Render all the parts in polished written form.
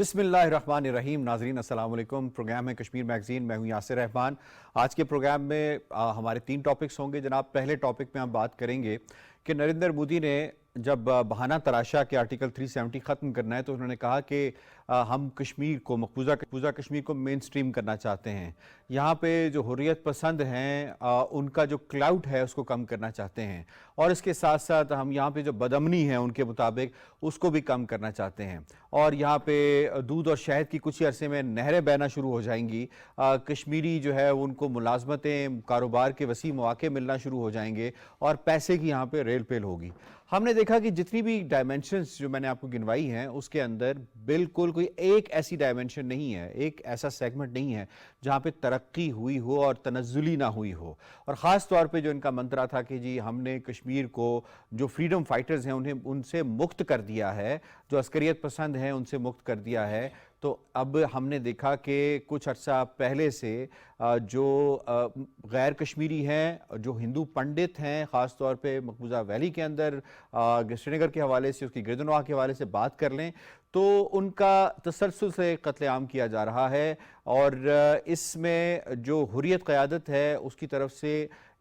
बिस्मिल्लाहिर्रहमानिर्रहीम। नाजरीन अस्सलाम वालेकुम। प्रोग्राम है कश्मीर मैगजीन, मैं हूं यासिर रहमान। आज के प्रोग्राम में हमारे 3 टॉपिक्स होंगे जनाब। पहले टॉपिक में हम बात करेंगे कि नरेंद्र मोदी ने जब बहाना तराशा के आर्टिकल 370 ख़त्म करना है तो उन्होंने कहा कि हम कश्मीर को मकबूजा कश्मीर को मेन स्ट्रीम करना चाहते हैं। यहाँ पे जो हुर्रियत पसंद हैं उनका जो क्लाउड है उसको कम करना चाहते हैं, और इसके साथ साथ हम यहाँ पे जो बदअमनी है उनके मुताबिक उसको भी कम करना चाहते हैं। और यहाँ पे दूध और शहद की कुछ ही अरसे में नहरें बहना शुरू हो जाएंगी। कश्मीरी जो है उनको मुलाजमतें, कारोबार के वसी मौके मिलना शुरू हो जाएंगे और पैसे की यहाँ पे रेल पेल होगी। हमने देखा कि जितनी भी डायमेंशंस जो मैंने आपको गिनवाई हैं उसके अंदर बिल्कुल कोई एक ऐसी डायमेंशन नहीं है, एक ऐसा सेगमेंट नहीं है जहाँ पे तरक्की हुई हो और तनज़्ज़ुली ना हुई हो। और ख़ास तौर पे जो इनका मंत्रा था कि जी हमने कश्मीर को जो फ्रीडम फाइटर्स हैं उन्हें उनसे मुक्त कर दिया है, जो अस्करियत पसंद हैं उनसे मुक्त कर दिया है। तो अब हमने देखा कि कुछ अर्सा पहले से जो गैर कश्मीरी हैं, जो हिंदू पंडित हैं, ख़ास तौर पे मकबूजा वैली के अंदर श्रीनगर के हवाले से, उसकी गिरदनवाह के हवाले से बात कर लें तो उनका तसलसल से कत्लेआम किया जा रहा है। और इसमें जो हुर्रियत क़यादत है उसकी तरफ से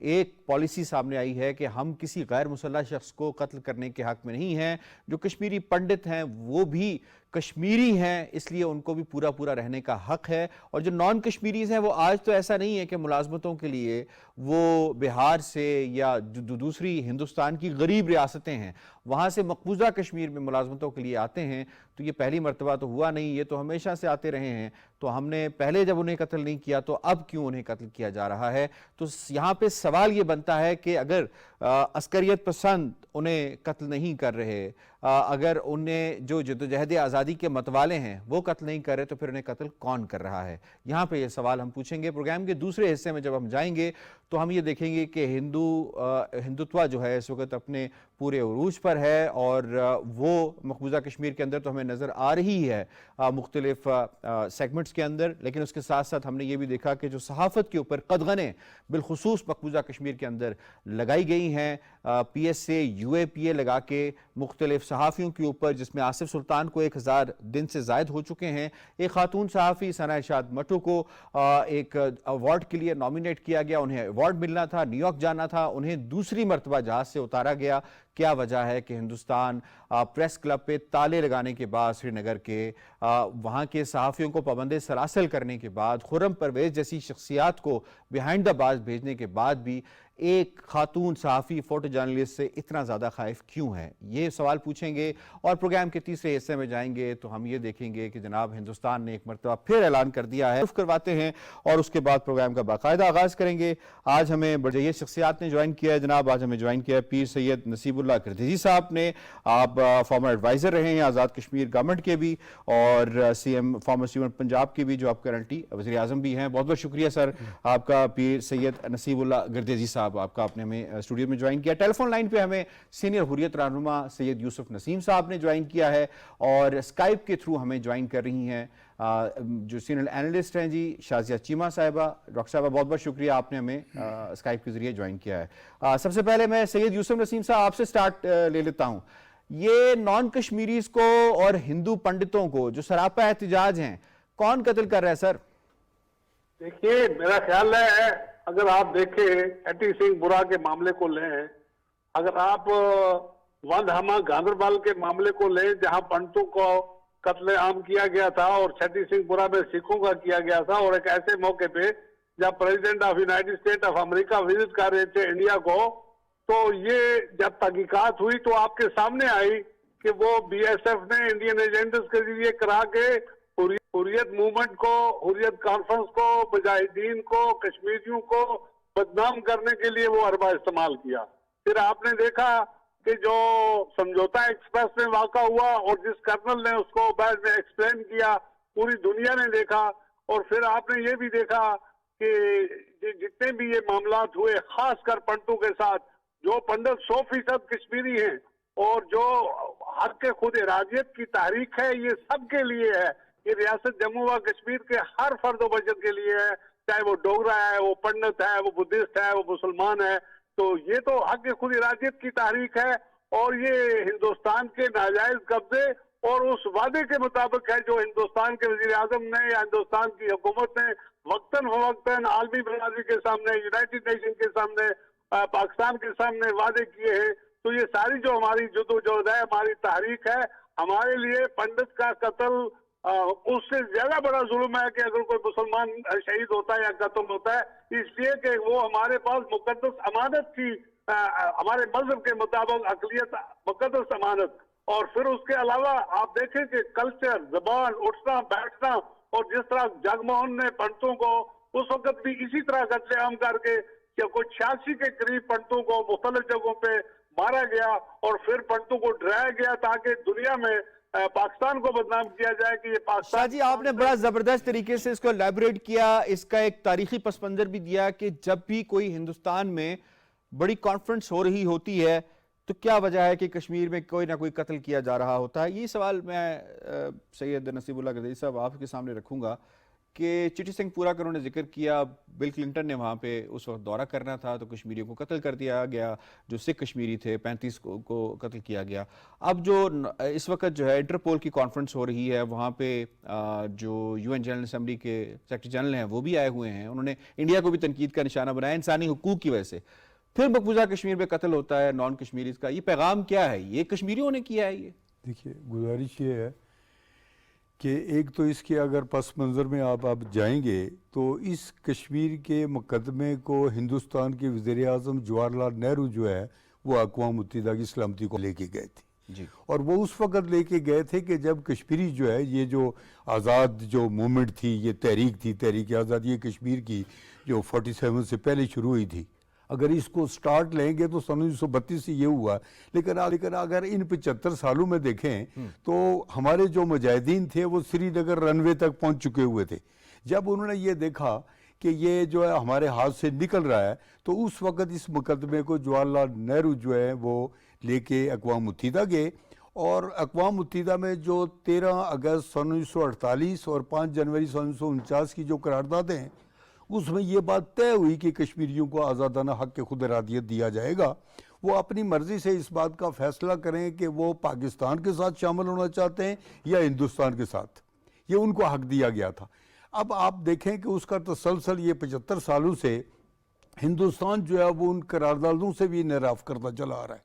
एक पॉलिसी सामने आई है कि हम किसी गैर मुसल्लह शख्स को कत्ल करने के हक़ में नहीं हैं। जो कश्मीरी पंडित हैं वो भी कश्मीरी हैं, इसलिए उनको भी पूरा पूरा रहने का हक़ है। और जो नॉन कश्मीरीज़ हैं वो आज तो ऐसा नहीं है कि मुलाजमतों के लिए वो बिहार से या जो दूसरी हिंदुस्तान की गरीब रियासतें हैं वहाँ से मकबूजा कश्मीर में मुलाजमतों के लिए आते हैं। तो ये पहली मरतबा तो हुआ नहीं, ये तो हमेशा से आते रहे हैं। तो हमने पहले जब उन्हें कत्ल नहीं किया तो अब क्यों उन्हें कत्ल किया जा रहा है? तो यहाँ पे सवाल ये बनता है कि अगर अस्करियत पसंद उन्हें कत्ल नहीं कर रहे, अगर उन्हें जो जद्दोजहद आज़ादी के मतवाले हैं वो कत्ल नहीं कर रहे, तो फिर उन्हें कत्ल कौन कर रहा है? यहाँ पे ये सवाल हम पूछेंगे। प्रोग्राम के दूसरे हिस्से में जब हम जाएंगे तो हम ये देखेंगे कि हिंदुत्व जो है इस वक्त अपने पूरे उरूज पर है और वो मकबूजा कश्मीर के अंदर तो हमें नज़र आ रही है मुख्तलिफ सेगमेंट्स के अंदर। लेकिन उसके साथ साथ हमने ये भी देखा कि जो सहाफ़त के ऊपर कदगनें बिलखुसूस मकबूजा कश्मीर के अंदर लगाई गई हैं, PSA UAPA लगा के मुख्तलिफ सहाफ़ियों के ऊपर, जिसमें आसिफ सुल्तान को 1000 दिन से ज़ायद हो चुके हैं। एक खातून सहाफ़ी सना इरशाद मट्टू को एक अवार्ड के लिए नॉमिनेट किया गया, उन्हें अवार्ड मिलना था, न्यूयॉर्क जाना था, उन्हें दूसरी मरतबा जहाज़ से उतारा गया। क्या वजह है कि हिंदुस्तान प्रेस क्लब पे ताले लगाने के बाद, श्रीनगर के वहाँ के सहाफ़ियों को पाबंद सलासल करने के बाद, खुर्रम परवेज़ जैसी शख्सियात को बिहाइंड द बार्स भेजने के बाद भी एक खातून सहाफ़ी फोटो जर्नलिस्ट से इतना ज़्यादा खाइफ क्यों है? ये सवाल पूछेंगे। और प्रोग्राम के तीसरे हिस्से में जाएंगे तो हम ये देखेंगे कि जनाब हिंदुस्तान ने एक मरतबा फिर ऐलान कर दिया है, करवाते हैं और उसके बाद प्रोग्राम का बाकायदा आगाज़ करेंगे। आज हमें बड़ी शख्सियात ने ज्वाइन किया है जनाब। आज हमें ज्वाइन किया है पीर सैयद नसीबुल्लाह गिरदेजी साहब ने। आप फॉर्मर एडवाइज़र रहे हैं आज़ाद कश्मीर गवर्नमेंट के भी और फॉर्मर CM पंजाब के भी, जो आप करंटली वज़ीर आज़म भी हैं। बहुत बहुत शुक्रिया सर आपका पीर सैयद नसीबुल्लाह गिरदेजी साहब, आपका आपने हमें स्टूडियो में ज्वाइन किया। टेलीफोन लाइन पे हमें सीनियर हुर्रियत रहनुमा सैयद यूसुफ नसीम साहब ने ज्वाइन किया है और स्काइप के थ्रू हमें ज्वाइन कर रही हैं जो सीनियर एनालिस्ट हैं जी शाजिया चीमा साहिबा। डॉक्टर साहबा बहुत बहुत शुक्रिया, आपने हमें स्काइप के जरिए ज्वाइन किया है। सबसे पहले मैं सैयद यूसुफ नसीम साहब आपसे स्टार्ट ले लेता हूँ। ये नॉन कश्मीरीज को और हिंदू पंडितों को जो सरापा एहतजाज हैं, कौन कत्ल कर रहा है सर? देखिए, मेरा ख्याल है अगर आप देखें छठी सिंह बुरा के मामले को लें, अगर आप वंदहमा गांधरबल के मामले को लें जहां पंडितों को कत्ले आम किया गया था और छठी सिंह बुरा में सिखों का किया गया था, और एक ऐसे मौके पे जब president of United state of America visit कर रहे थे इंडिया को, तो ये जब तहकीकात हुई तो आपके सामने आई कि वो BSF ने इंडियन एजेंट्स के जरिए करा के हुर्रियत मूवमेंट को, हुर्रियत कॉन्फ्रेंस को, मुजाहिदीन को, कश्मीरियों को बदनाम करने के लिए वो अरबा इस्तेमाल किया। फिर आपने देखा कि जो समझौता एक्सप्रेस में वाक़ा हुआ और जिस कर्नल ने उसको बाद में एक्सप्लेन किया, पूरी दुनिया ने देखा। और फिर आपने ये भी देखा कि जितने भी ये मामलात हुए, खासकर पंडितों के साथ, जो पंडित 100% कश्मीरी हैं और जो हक के खुद इरादियत की तहरीक है, ये सबके लिए है। ये रियासत जम्मू व कश्मीर के हर फर्द बचत के लिए है, चाहे वो डोगरा है, वो पंडित है, वो बुद्धिस्ट है, वो मुसलमान है। तो ये तो हक खुद इरादियत की तहरीक है और ये हिंदुस्तान के नाजायज कब्जे और उस वादे के मुताबिक है जो हिंदुस्तान के वजीर आजम ने या हिंदुस्तान की हुकूमत ने वक्तन फवक्तन आलमी बरादरी के सामने, यूनाइटेड नेशन के सामने, पाकिस्तान के सामने वादे किए हैं। तो ये सारी जो हमारी जदोजहद है, हमारी तहरीक है, हमारे लिए पंडित का कत्ल उससे ज्यादा बड़ा जुल्म है कि अगर कोई मुसलमान शहीद होता है या कत्ल होता है, इसलिए कि वो हमारे पास मुकद्दस अमानत थी, हमारे मजहब के मुताबिक अकलियत मुकद्दस अमानत। और फिर उसके अलावा आप देखें कि कल्चर, जबान, उठना बैठना, और जिस तरह जगमोहन ने पंडितों को उस वक्त भी इसी तरह कत्लेआम करके कि कोई 86 के करीब पंडितों को मुख्तलिफ जगहों पे मारा गया और फिर पंडितों को डराया गया ताकि दुनिया में पाकिस्तान को बदनाम किया जाए कि ये पाकिस्तान। शाह जी, आपने बड़ा जबरदस्त तरीके से इसको एलैबोरेट किया, इसका एक तारीखी पस मंजर भी दिया कि जब भी कोई हिंदुस्तान में बड़ी कॉन्फ्रेंस हो रही होती है तो क्या वजह है कि कश्मीर में कोई ना कोई कत्ल किया जा रहा होता है। ये सवाल मैं सैयद नसीबुल्लाह गजनवी साहब आपके सामने रखूंगा कि चिटी सिंह पूरा का उन्होंने जिक्र किया, बिल क्लिंटन ने वहाँ पे उस वक्त दौरा करना था तो कश्मीरियों को कत्ल कर दिया गया, जो सिख कश्मीरी थे 35 को कत्ल किया गया। अब जो इस वक्त जो है इंटरपोल की कॉन्फ्रेंस हो रही है, वहाँ पे जो UN जनरल असम्बली के सेक्रेटरी जनरल हैं वो भी आए हुए हैं, उन्होंने इंडिया को भी तनकीद का निशाना बनाया इंसानी हुकूक की वजह से। फिर मकबूजा कश्मीर में कत्ल होता है नॉन कश्मीरीज का, ये पैगाम क्या है? ये कश्मीरियों ने किया है? ये देखिए, गुजारिश ये है कि एक तो इसके अगर पस मंज़र में आप जाएंगे तो इस कश्मीर के मुकदमे को हिंदुस्तान के वज़ीर आज़म जवाहरलाल नेहरू जो है वो अक़वाम मुत्तहिदा की सलामती को लेके गए थे जी। और वो उस वक़्त लेके गए थे कि जब कश्मीरी जो है, ये जो आज़ाद जो मूवमेंट थी, ये तहरीक थी, तहरीक आज़ादी कश्मीर की, जो 47 से पहले शुरू हुई थी। अगर इसको स्टार्ट लेंगे तो सन 1932 से ये हुआ, लेकिन अगर इन 75 सालों में देखें तो हमारे जो मुजाहिदीन थे वो श्रीनगर रनवे तक पहुंच चुके हुए थे। जब उन्होंने ये देखा कि ये जो है हमारे हाथ से निकल रहा है तो उस वक़्त इस मुकदमे को जवाहरलाल नेहरू जो है वो लेके अक़वाम मुत्तहिदा गए और अक़वाम मुत्तहिदा में जो 13 अगस्त सन 1948 और 5 जनवरी सन 1949 की जो करारदादें हैं उसमें ये बात तय हुई कि कश्मीरियों को आज़ादाना हक़ के खुद इरादियत दिया जाएगा। वो अपनी मर्ज़ी से इस बात का फ़ैसला करें कि वो पाकिस्तान के साथ शामिल होना चाहते हैं या हिंदुस्तान के साथ, ये उनको हक़ दिया गया था। अब आप देखें कि उसका तसलसल ये 75 सालों से हिंदुस्तान जो है वो उन करारदादों से भी इनराफ़ करता चला आ रहा है,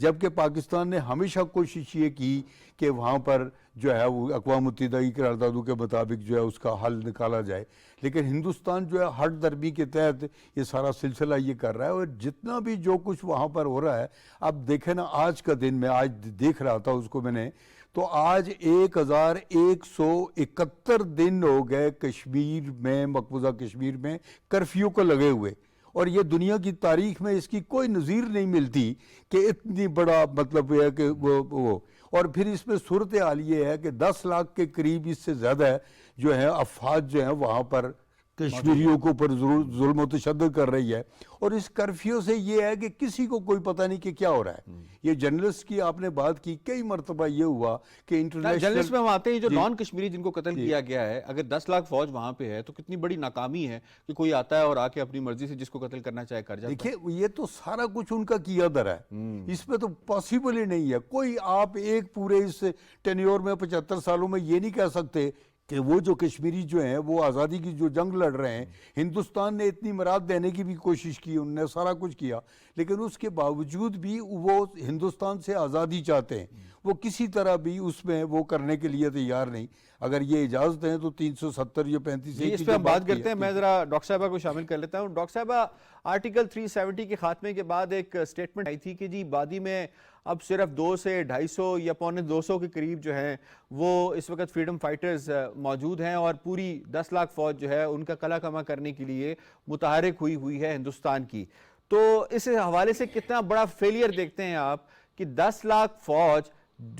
जबकि पाकिस्तान ने हमेशा कोशिश ये की कि वहाँ पर जो है वो अक़वाम मुत्तहिदा की करारदादों के मुताबिक जो है उसका हल निकाला जाए, लेकिन हिंदुस्तान जो है हट दरबी के तहत ये सारा सिलसिला ये कर रहा है। और जितना भी जो कुछ वहाँ पर हो रहा है, अब देखें ना, आज का दिन मैं आज देख रहा था उसको मैंने, तो आज 1171 दिन हो गए कश्मीर में, मकबूजा कश्मीर में कर्फ्यू को लगे हुए, और ये दुनिया की तारीख में इसकी कोई नज़ीर नहीं मिलती कि इतनी बड़ा मतलब है कि वो और फिर इसमें सूरत हाल ये है कि 10 लाख के करीब इससे ज़्यादा जो है अफवाज जो है वहाँ पर कश्मीरियों के ऊपर जुल्म व तशद्दुद कर रही है। और इस कर्फ्यू से ये है कि किसी को कोई पता नहीं कि क्या हो रहा है। ये जर्नलिस्ट की आपने बात की, कई मरतबा ये हुआ कि इंटरनेशनल जर्नलिस्ट में हम आते हैं जो नॉन कश्मीरी जिनको कत्ल किया गया है, अगर 10 लाख फौज वहां पे है तो कितनी बड़ी नाकामी है कि कोई आता है और आके अपनी मर्जी से जिसको कत्ल करना चाहे कर जाता है। देखिए, ये तो सारा कुछ उनका किया दर है, इसमें तो पॉसिबल ही नहीं है। कोई आप एक पूरे इस टेन्योर में 75 सालों में ये नहीं कह सकते कि वो जो कश्मीरी जो हैं वो आज़ादी की जो जंग लड़ रहे हैं, हिंदुस्तान ने इतनी मराद देने की भी कोशिश की, उन्होंने सारा कुछ किया, लेकिन उसके बावजूद भी वो हिंदुस्तान से आज़ादी चाहते हैं, वो किसी तरह भी उसमें वो करने के लिए तैयार नहीं। अगर ये इजाज़त है तो 370 या 35 इस पे हम बात करते हैं। मैं ज़रा डॉक्टर साहबा को शामिल कर लेता हूँ। डॉक्टर साहबा, आर्टिकल 370 के खात्मे के बाद एक स्टेटमेंट आई थी कि जी वादी में अब सिर्फ 200 से 250 या पौने 200 के करीब जो हैं वो इस वक्त फ्रीडम फाइटर्स मौजूद हैं और पूरी 10 लाख फौज जो है उनका कला कमा करने के लिए मुतहरिक हुई है हिंदुस्तान की। तो इस हवाले से कितना बड़ा फेलियर देखते हैं आप कि 10 लाख फौज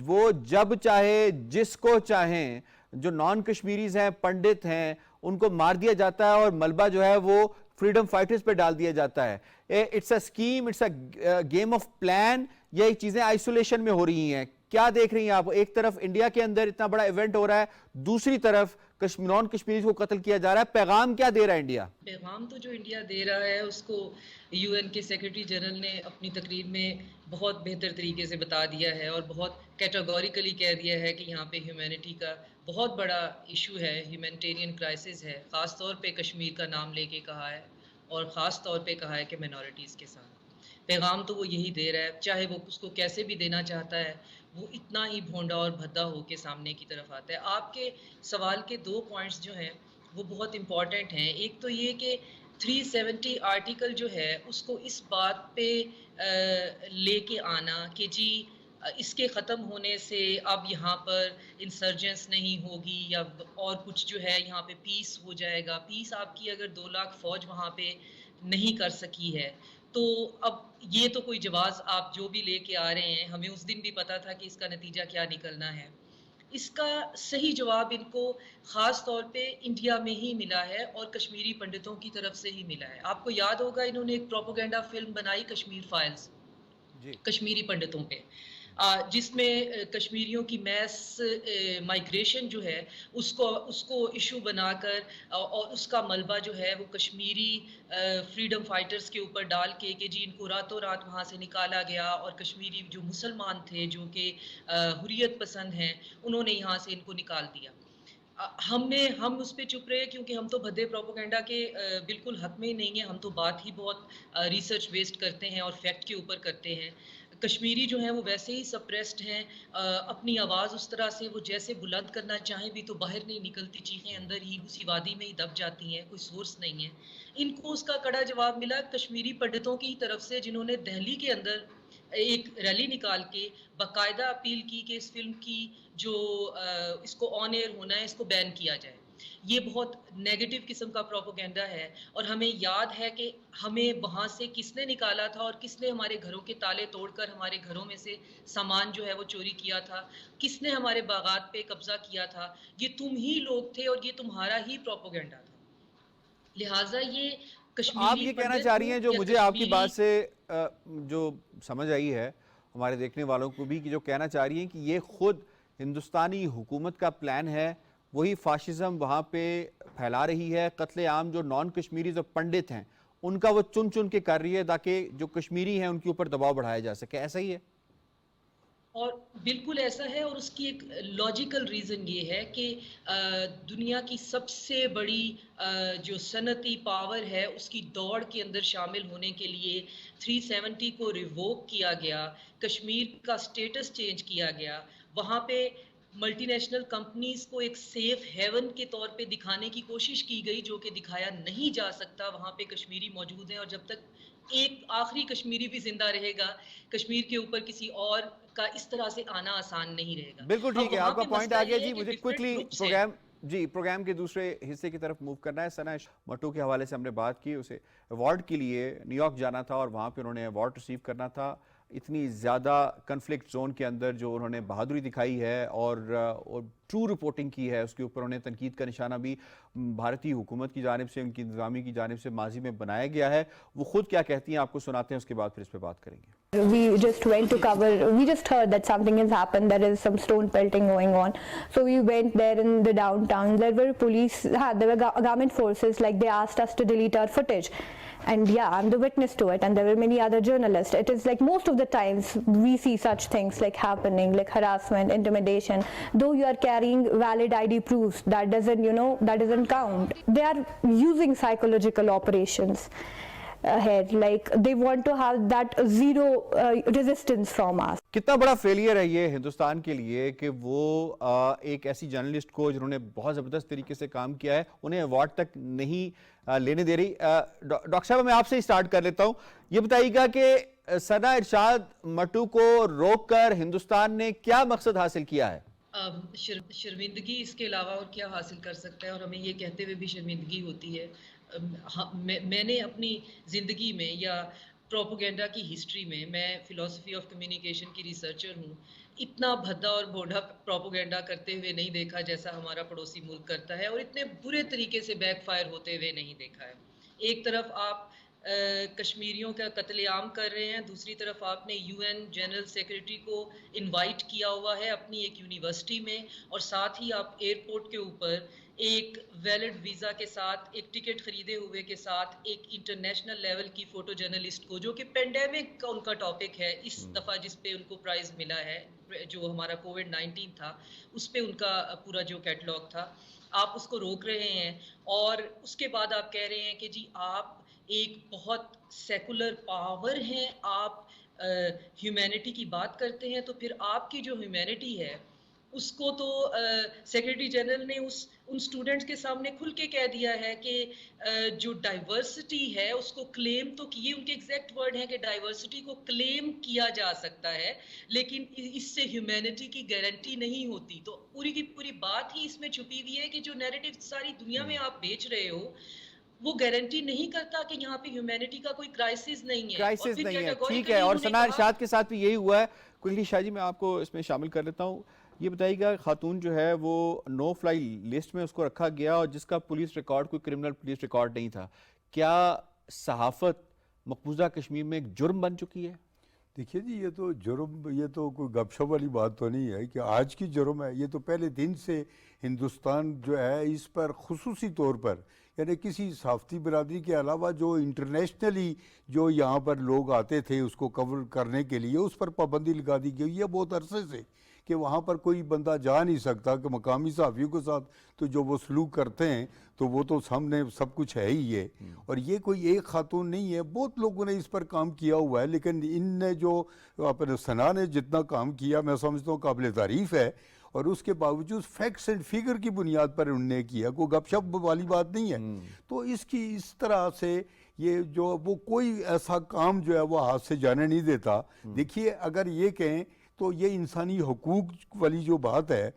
वो जब चाहे जिसको चाहें, जो नॉन कश्मीरीज हैं, पंडित हैं, उनको मार दिया जाता है और मलबा जो है वो फ्रीडम फाइटर्स पे डाल दिया जाता है। It's a scheme, it's a game of plan, ये चीजें आइसोलेशन में हो रही हैं। क्या देख रही हैं आप? एक तरफ इंडिया के अंदर इतना बड़ा इवेंट हो रहा है, दूसरी तरफ नॉन कश्मीरी को कत्ल किया जा रहा है, पैगाम क्या दे रहा है इंडिया? पैगाम तो जो इंडिया दे रहा है उसको यूएन के सेक्रेटरी जनरल ने अपनी तकरीर में बहुत बेहतर तरीके से बता दिया है और बहुत कैटेगोरिकली कह दिया है कि यहाँ पे ह्यूमैनिटी का बहुत बड़ा इशू है, ह्यूमैनिटेरियन क्राइसिस है। ख़ास तौर पे कश्मीर का नाम लेके कहा है और ख़ास तौर पे कहा है कि मिनॉरिटीज़ के साथ। पैगाम तो वो यही दे रहा है, चाहे वो उसको कैसे भी देना चाहता है, वो इतना ही भोंडा और भद्दा होके सामने की तरफ आता है। आपके सवाल के 2 पॉइंट्स जो हैं वो बहुत इम्पॉर्टेंट हैं। एक तो ये कि 370 आर्टिकल जो है उसको इस बात पे लेके आना कि जी इसके ख़त्म होने से अब यहाँ पर इंसर्जेंस नहीं होगी या और कुछ जो है यहाँ पे पीस हो जाएगा। पीस आपकी अगर 2 लाख फ़ौज वहाँ पे नहीं कर सकी है तो अब ये तो कोई जवाब आप जो भी लेके आ रहे हैं, हमें उस दिन भी पता था कि इसका नतीजा क्या निकलना है। इसका सही जवाब इनको ख़ास तौर पे इंडिया में ही मिला है और कश्मीरी पंडितों की तरफ से ही मिला है। आपको याद होगा इन्होंने एक प्रोपेगेंडा फिल्म बनाई कश्मीर फाइल्स, कश्मीरी पंडितों पे, जिसमें कश्मीरियों की मैस माइग्रेशन जो है उसको इशू बनाकर और उसका मलबा जो है वो कश्मीरी फ्रीडम फाइटर्स के ऊपर डाल के जी इनको रातों रात वहाँ से निकाला गया और कश्मीरी जो मुसलमान थे जो कि हुर्रियत पसंद हैं उन्होंने यहाँ से इनको निकाल दिया। हम उस पर चुप रहे क्योंकि हम तो भद्दे प्रोपेगेंडा के बिल्कुल हक में ही नहीं है। हम तो बात ही बहुत रिसर्च बेस्ड करते हैं और फैक्ट के ऊपर करते हैं। कश्मीरी जो हैं वो वैसे ही सप्रेस्ड हैं, अपनी आवाज़ उस तरह से वो जैसे बुलंद करना चाहें भी तो बाहर नहीं निकलती, चीखें अंदर ही उसी वादी में ही दब जाती हैं, कोई सोर्स नहीं है। इनको उसका कड़ा जवाब मिला कश्मीरी पंडितों की तरफ से, जिन्होंने दिल्ली के अंदर एक रैली निकाल के बाकायदा अपील की कि इस फिल्म की जो इसको ऑन एयर होना है इसको बैन किया जाए। ये बहुत नेगेटिव किस्म का प्रोपेगेंडा है और हमें याद है कि हमें वहाँ से किसने निकाला था और किसने हमारे घरों के ताले तोड़कर हमारे घरों में से सामान जो है वो चोरी किया था, किसने हमारे बागात पे कब्जा किया था। ये तुम ही लोग थे और ये तुम्हारा ही प्रोपेगेंडा था। लिहाजा ये कश्मीरी आप ये कहना चाह रही हैं, जो मुझे आपकी बात से जो समझ आई है, हमारे देखने वालों को भी, कि जो कहना चाह रही हैं कि ये खुद हिंदुस्तानी हुकूमत का प्लान है, वही फाशिज्म वहाँ पे फैला रही है, कत्लेआम जो नॉन कश्मीरी जो पंडित हैं उनका वो चुन चुन के कर रही है ताकि जो कश्मीरी हैं उनके ऊपर दबाव बढ़ाया जा सके। ऐसा ही है? और बिल्कुल ऐसा है और उसकी एक लॉजिकल रीज़न ये है कि दुनिया की सबसे बड़ी जो सनती पावर है उसकी दौड़ के अंदर शामिल होने के लिए 370 को रिवोक किया गया, कश्मीर का स्टेटस चेंज किया गया, वहाँ पे मल्टीनेशनल कंपनीज़ को एक सेफ हेवन के तौर पे दिखाने की कोशिश की गई, जो कि दिखाया नहीं जा सकता। वहाँ पे कश्मीरी मौजूद हैं और जब तक एक आखिरी कश्मीरी भी जिंदा रहेगा, कश्मीर के ऊपर किसी और का इस तरह से आना आसान नहीं रहेगा। बिल्कुल ठीक है, आपका पॉइंट आ गया जी। मुझे क्विकली प्रोग्राम के दूसरे हिस्से की तरफ मूव करना है। सना मट्टू के हवाले से हमने बात की, उसे अवार्ड के लिए न्यूयॉर्क जाना था और वहाँ पे उन्होंने अवार्ड रिसीव करना था। इतनी ज़्यादा कन्फ्लिक्ट जोन के अंदर जो उन्होंने बहादुरी दिखाई है और ट्रू रिपोर्टिंग की है, उसके ऊपर उन्हें तनकीद का निशाना भी भारतीय हुकूमत की जानिब से, उनकी इंतज़ामी की जानिब से माजी में बनाया गया है। वो खुद क्या कहती हैं आपको सुनाते हैं, उसके बाद फिर इस पर बात करेंगे। We just went to cover, we just heard that something has happened, there is some stone pelting going on. So we went there in the downtown. There were police, there were government forces, like they asked us to delete our footage. And yeah, I'm the witness to it, and there were many other journalists. It is like most of the times we see such things like happening, like harassment, intimidation. Though you are carrying valid ID proofs, that doesn't, that doesn't count. They are using psychological operations ahead, like they want to have that zero resistance from us. कितना बड़ा failure है ये हिंदुस्तान के लिए कि वो एक ऐसी जर्नलिस्ट को जिन्होंने बहुत ज़बरदस्त तरीके से काम किया है, उन्हें अवार्ड तक नहीं लेने दे रही। डॉक्टर साहब, मैं आपसे ही स्टार्ट कर लेता हूँ। ये बताइएगा कि सना इरशाद मट्टू को रोककर हिंदुस्तान ने क्या मकसद हासिल किया है? शर्मिंदगी, इसके अलावा और क्या हासिल कर सकता है? और हमें ये कहते हुए भी शर्मिंदगी होती है। मैंने अपनी ज़िंदगी में या प्रोपेगेंडा की हिस्ट्री में, मैं फ़िलॉसफी ऑफ कम्युनिकेशन की रिसर्चर हूँ, इतना भद्दा और बोढ़ा प्रोपेगेंडा करते हुए नहीं देखा जैसा हमारा पड़ोसी मुल्क करता है, और इतने बुरे तरीके से बैकफायर होते हुए नहीं देखा है। एक तरफ आप कश्मीरियों का कत्लेआम कर रहे हैं, दूसरी तरफ आपने यूएन जनरल सेक्रेटरी को इनवाइट किया हुआ है अपनी एक यूनिवर्सिटी में, और साथ ही आप एयरपोर्ट के ऊपर एक वैलिड वीज़ा के साथ, एक टिकट खरीदे हुए के साथ, एक इंटरनेशनल लेवल की फ़ोटो जर्नलिस्ट को, जो कि पेंडेमिक का उनका टॉपिक है इस दफ़ा, जिस पे उनको प्राइज़ मिला है, जो हमारा कोविड-19 था, उस पे उनका पूरा जो कैटलॉग था, आप उसको रोक रहे हैं। और उसके बाद आप कह रहे हैं कि जी आप एक बहुत सेकुलर पावर हैं, आप ह्यूमैनिटी की बात करते हैं, तो फिर आपकी जो ह्यूमैनिटी है उसको तो सेक्रेटरी जनरल ने उन स्टूडेंट्स के सामने खुल के कह दिया है कि जो डाइवर्सिटी है उसको क्लेम तो किए, उनके एग्जैक्ट वर्ड हैं कि डाइवर्सिटी को क्लेम किया जा सकता है, लेकिन इससे ह्यूमैनिटी की गारंटी नहीं होती। तो पूरी की पूरी बात ही इसमें छुपी हुई है कि जो नैरेटिव सारी दुनिया में आप बेच रहे हो वो गारंटी नहीं करता कि यहाँ पे ह्यूमैनिटी का कोई क्राइसिस नहीं है। क्राइसिस नहीं है, ठीक है। और सना इरशाद के साथ भी यही हुआ है। कुली शाह जी, मैं आपको इसमें शामिल कर लेता हूँ। ये बताइएगा, खातून जो है वो नो फ्लाई लिस्ट में उसको रखा गया और जिसका पुलिस रिकॉर्ड कोई क्रिमिनल पुलिस रिकॉर्ड नहीं था। क्या सहाफत मकबूजा कश्मीर में एक जुर्म बन चुकी है? देखिए जी, ये तो जुर्म, ये तो कोई गपशप वाली बात तो नहीं है कि आज की जुर्म है। ये तो पहले दिन से हिंदुस्तान जो है इस पर खुसूसी तौर पर, यानी किसी सहाफ़ती बरादरी के अलावा जो इंटरनेशनली जो यहाँ पर लोग आते थे उसको कवर करने के लिए, उस पर पाबंदी लगा दी गई है बहुत अरसे से कि वहाँ पर कोई बंदा जा नहीं सकता, कि मकामी सहाफ़ियों के साथ तो जो वो सलूक करते हैं तो वो तो सामने सब कुछ है ही है। और ये कोई एक खातून नहीं है, बहुत लोगों ने इस पर काम किया हुआ है, लेकिन इनने जो अपने सना ने जितना काम किया मैं समझता हूँ काबिल तारीफ़ है। और उसके बावजूद फैक्ट्स एंड फिगर की बुनियाद पर उन्होंने किया, कोई गपशप वाली बात नहीं है। तो इसकी इस तरह से ये जो वो कोई ऐसा काम जो है वो हाथ से जाने नहीं देता। देखिए, अगर ये कहें तो ये इंसानी हकूक़ वाली जो बात है,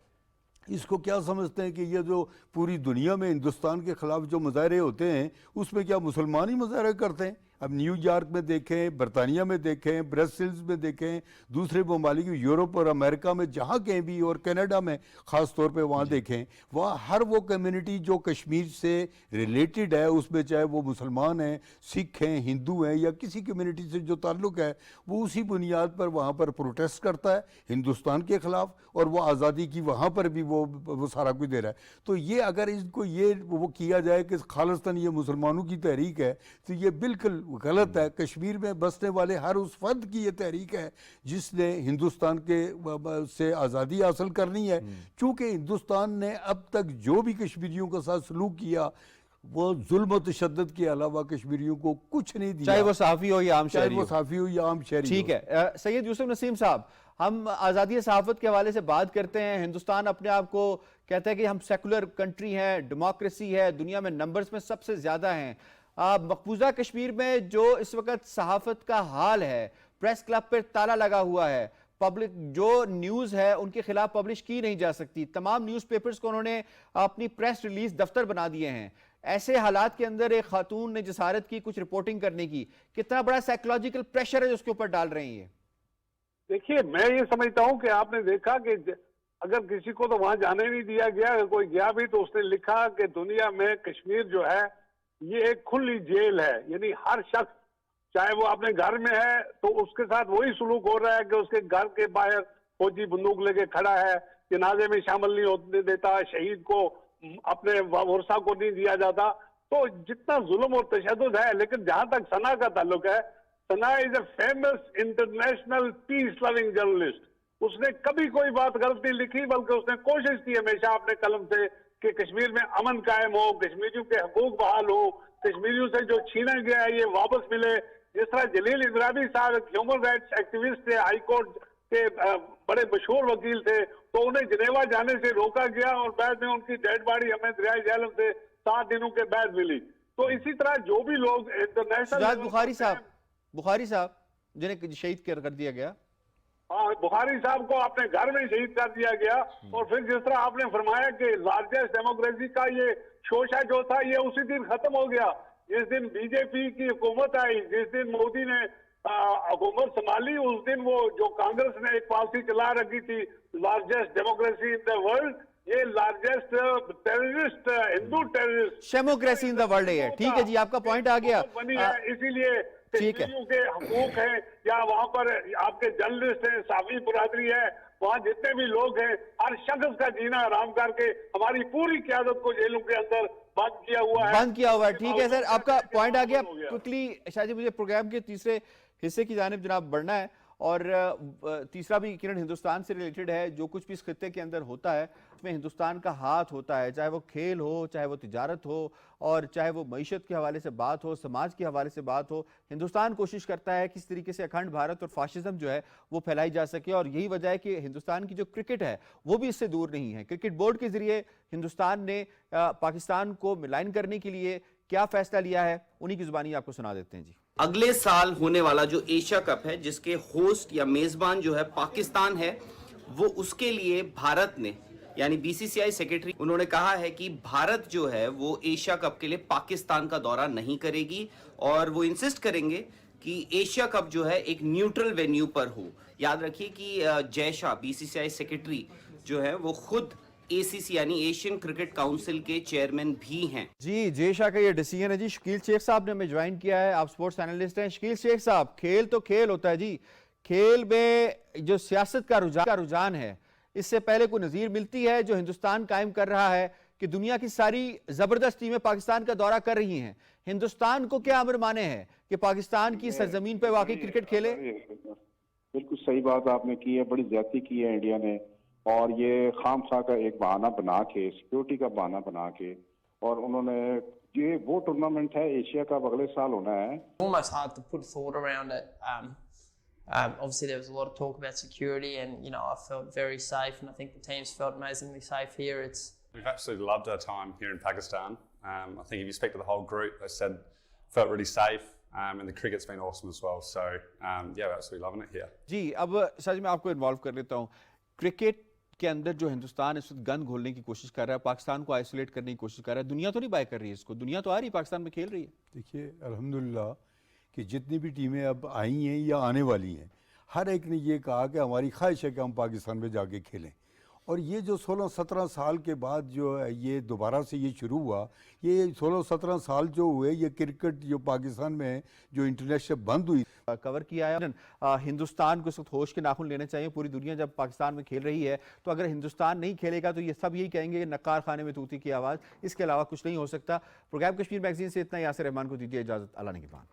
इसको क्या समझते हैं कि ये जो पूरी दुनिया में हिंदुस्तान के ख़िलाफ़ जो मुजाहरे होते हैं उसमें क्या मुसलमान ही मुजाहरे करते हैं? अब न्यूयॉर्क में देखें, बरतानिया में देखें, ब्रसेल्स में देखें, दूसरे ममालिक यूरोप और अमेरिका में जहाँ कहीं भी, और कनाडा में ख़ास तौर पे वहाँ देखें, वहाँ हर वो कम्युनिटी जो कश्मीर से रिलेटेड है, उसमें चाहे वो मुसलमान हैं, सिख हैं, हिंदू हैं, या किसी कम्युनिटी से जो ताल्लुक़ है, वो उसी बुनियाद पर वहाँ पर प्रोटेस्ट करता है हिंदुस्तान के ख़िलाफ़, और वो आज़ादी की वहाँ पर भी वो सारा कुछ दे रहा है। तो ये अगर इसको ये वो किया जाए कि खालिस्तान ये मुसलमानों की तहरीक है, तो ये बिल्कुल गलत है। कश्मीर में बसने वाले हर उस फर्द की ये तहरीक है जिसने हिंदुस्तान के से आज़ादी हासिल करनी है। चूँकि हिंदुस्तान ने अब तक जो भी कश्मीरियों के साथ सलूक किया वो जुल्म और तशद्दुद के अलावा कश्मीरियों को कुछ नहीं दिया, चाहे वो सहाफ़ी हो या आम शहरी हो। चाहे वो सहाफ़ी हो या आम शहरी हो। ठीक है। सैयद यूसुफ नसीम साहब, हम आज़ादी सहाफ़त के हवाले से बात करते हैं। हिंदुस्तान अपने आप को कहता है कि हम सेकुलर कंट्री हैं, डेमोक्रेसी है, दुनिया में नंबर्स में सबसे ज़्यादा हैं। मकबूजा कश्मीर में जो इस वक्त सहाफ़त का हाल है, प्रेस क्लब पर ताला लगा हुआ है, पब्लिक जो न्यूज़ है उनके खिलाफ पब्लिश की नहीं जा सकती, तमाम न्यूज़पेपर्स को उन्होंने अपनी प्रेस रिलीज दफ्तर बना दिए हैं। ऐसे हालात के अंदर एक खातून ने जसारत की कुछ रिपोर्टिंग करने की, कितना बड़ा साइकोलॉजिकल प्रेशर है जो उसके ऊपर डाल रही है? देखिए, मैं ये समझता हूँ कि आपने देखा कि अगर किसी को तो वहां जाने नहीं दिया गया, अगर कोई गया भी तो उसने लिखा कि दुनिया में कश्मीर जो है ये एक खुली जेल है, यानी हर शख्स चाहे वो अपने घर में है तो उसके साथ वही सलूक हो रहा है कि उसके घर के बाहर फौजी बंदूक लेके खड़ा है, जनाजे में शामिल नहीं होने देता, शहीद को अपने वर्षा को नहीं दिया जाता। तो जितना जुल्म और तशद्दुद है, लेकिन जहां तक सना का ताल्लुक है, Sana is a famous international peace loving journalist. उसने कभी कोई बात गलत नहीं लिखी, बल्कि उसने कोशिश की हमेशा अपने कलम से कि कश्मीर में अमन कायम हो, कश्मीरियों के हकूक बहाल हो, कश्मीरियों से जो छीना गया है ये वापस मिले। जिस तरह जलील इंद्राबी साहब ह्यूमन राइट्स एक्टिविस्ट थे, हाई कोर्ट के बड़े मशहूर वकील थे, तो उन्हें जिनेवा जाने से रोका गया और बाद में उनकी डेड बॉडी हमें दरियाए झेलम से 7 दिनों के बाद मिली। तो इसी तरह जो भी लोग इंटरनेशनल बुखारी साहब जिन्हें शहीद कर दिया गया, हाँ, बुखारी साहब को अपने घर में शहीद कर दिया गया। और फिर जिस तरह आपने फरमाया कि लार्जेस्ट डेमोक्रेसी का ये शोशा जो था ये उसी दिन खत्म हो गया जिस दिन बीजेपी की हुकूमत आई, जिस दिन मोदी ने हुकूमत संभाली, उस दिन वो जो कांग्रेस ने एक पॉलिसी चला रखी थी largest democracy in the world, ये largest terrorist, Hindu terrorist democracy in the world है। ठीक है जी, आपका पॉइंट आ गया। बनी है, इसीलिए ठीक है। कश्मीरियों के हकूक हैं, या वहाँ पर आपके जर्नलिस्ट हैं, साफी बरादरी है, वहाँ जितने भी लोग हैं, हर शख्स का जीना हराम करके हमारी पूरी क़यादत को जेलों के अंदर बंद किया हुआ है। बंद किया हुआ है। ठीक है सर, आपका पॉइंट आ गया। क्विकली शायद जी मुझे प्रोग्राम के तीसरे हिस्से की जानिब जनाब बढ़ना है, और तीसरा भी किरण हिंदुस्तान से रिलेटेड है। जो कुछ भी इस खित्ते के अंदर होता है उसमें हिंदुस्तान का हाथ होता है, चाहे वो खेल हो, चाहे वो तिजारत हो, और चाहे वो मईशत के हवाले से बात हो, समाज के हवाले से बात हो। हिंदुस्तान कोशिश करता है किस तरीके से अखंड भारत और फाशिज्म जो है वो फैलाई जा सके, और यही वजह है कि हिंदुस्तान की जो क्रिकेट है वो भी इससे दूर नहीं है। क्रिकेट बोर्ड के जरिए हिंदुस्तान ने पाकिस्तान को मिलान करने के लिए क्या फैसला लिया है, उन्हीं की जुबानी आपको सुना देते हैं जी। अगले साल होने वाला जो एशिया कप है, जिसके होस्ट या मेजबान जो है पाकिस्तान है, वो उसके लिए भारत ने, यानी बीसीसीआई सेक्रेटरी, उन्होंने कहा है कि भारत जो है वो एशिया कप के लिए पाकिस्तान का दौरा नहीं करेगी, और वो इंसिस्ट करेंगे कि एशिया कप जो है एक न्यूट्रल वेन्यू पर हो। याद रखिए कि जय शाह, बीसीसीआई सेक्रेटरी जो है वो खुद एसीसी यानी एशियन क्रिकेट काउंसिल के चेयरमैन भी हैं। जी, जय शाह का ये डिसीजन है जी। शकील शेख साहब ने हमें ज्वाइन किया है, आप स्पोर्ट्स एनालिस्ट हैं। शकील शेख साहब, खेल तो खेल होता है जी, खेल में जो सियासत का रुझान है, इससे पहले कोई नजीर मिलती है जो हिंदुस्तान कायम कर रहा है कि दुनिया की सारी जबरदस्त टीमें पाकिस्तान का दौरा कर रही हैं। हिंदुस्तान को क्या अमर माने हैं कि पाकिस्तान की सरजमीन पर वाकई क्रिकेट खेले? बिल्कुल सही बात आपने की है, बड़ी ज्यादती की है इंडिया ने, और ये खाम खा का एक बहाना बना के, सिक्योरिटी का बहाना बना के, और उन्होंने ये वो टूर्नामेंट है एशिया का अगले साल होना है। Almost hard to put thought around it. Obviously, there was a lot of talk about security, and I felt very safe, and I think the teams felt amazingly safe here. We've absolutely loved our time here in Pakistan. I think if you speak to the whole group, they said felt really safe, and the cricket's been awesome as well. So yeah, we're absolutely loving it here. जी, अब सच में आपको involve कर लेता हूँ। Cricket के अंदर जो हिंदुस्तान इस वक्त गंद घोलने की कोशिश कर रहा है, पाकिस्तान को आइसोलेट करने की कोशिश कर रहा है, दुनिया तो नहीं बाय कर रही है इसको, दुनिया तो आ रही है पाकिस्तान में खेल रही है। देखिए अल्हम्दुलिल्लाह कि जितनी भी टीमें अब आई हैं या आने वाली हैं, हर एक ने ये कहा कि हमारी ख्वाहिश है कि हम पाकिस्तान में जाके खेलें। और ये जो 16-17 साल के बाद जो है ये दोबारा से ये शुरू हुआ, ये 16-17 साल जो हुए, ये क्रिकेट जो पाकिस्तान में जो इंटरनेशनल बंद हुई, कवर किया है। हिंदुस्तान को इस वक्त होश के नाखून लेने चाहिए। पूरी दुनिया जब पाकिस्तान में खेल रही है, तो अगर हिंदुस्तान नहीं खेलेगा तो ये सब यही कहेंगे कि नक्कार खाने में तूती की आवाज़, इसके अलावा कुछ नहीं हो सकता। प्रोग्राम कश्मीर मैगजीन से इतना ही। यासिर रहमान को दीजिए इजाज़त। अल्लाह निगहबान।